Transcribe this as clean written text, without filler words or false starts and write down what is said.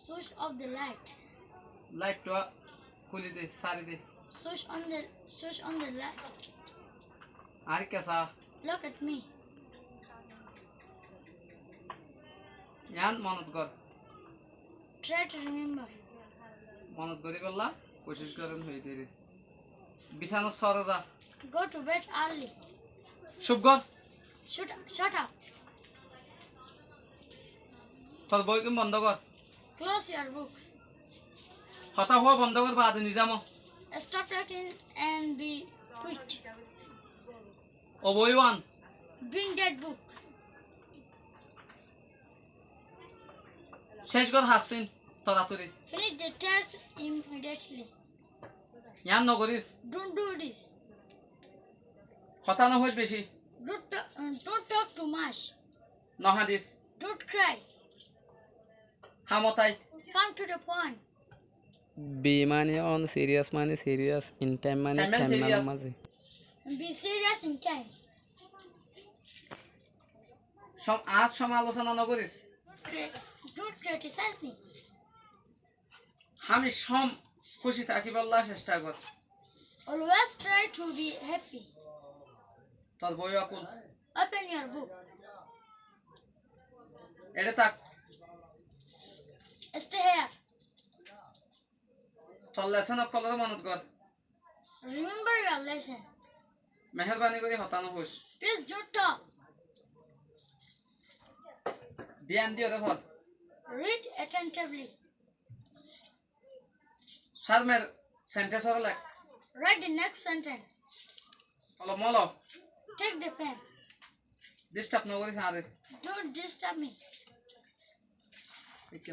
Switch off the light. Light to kuli de sari de. Switch on the light. Ari kasa. Look at me. Yan manat kor. Try to remember. Manat kori bolla koshish karan hoye tere. Bisano sore da. Go to bed early. Shub kor. Shut up. Tor boi kim bondo kor. Close your books. Hata huwa bondo kor baad nijamo. Stop talking and be quiet. O boi wan. Bring that book. শেষ কর হাসিন তাড়াতাড়ি Finish the task immediately. Ian নগরিস Don't do this. হতানো হইস বেশি Don't talk too much. নহাদিস Don't cry. হামতাই Come to the point. Be mane on serious mane serious in time mane Time and time serious. maze Be serious in time. আজ সমালোচনা নগরিস Don't criticize me. আমি সম খুশি থাকি বললা চেষ্টা কর Always try to be happy. তোর বই আকুল Open your book. এটা তাক Stay here. তোর লেসন কলর মনত কর Remember your lesson. মেহেরবানি করে হতানো হইস Please don't talk. ধ্যান দিও দেখো Read attentively. সারমের সেন্টেন্স হল লেখ Write the next sentence. হলো মলো Take the pen. ডিস্টার্ব নগরিস আরে Don't disturb me. ঠিক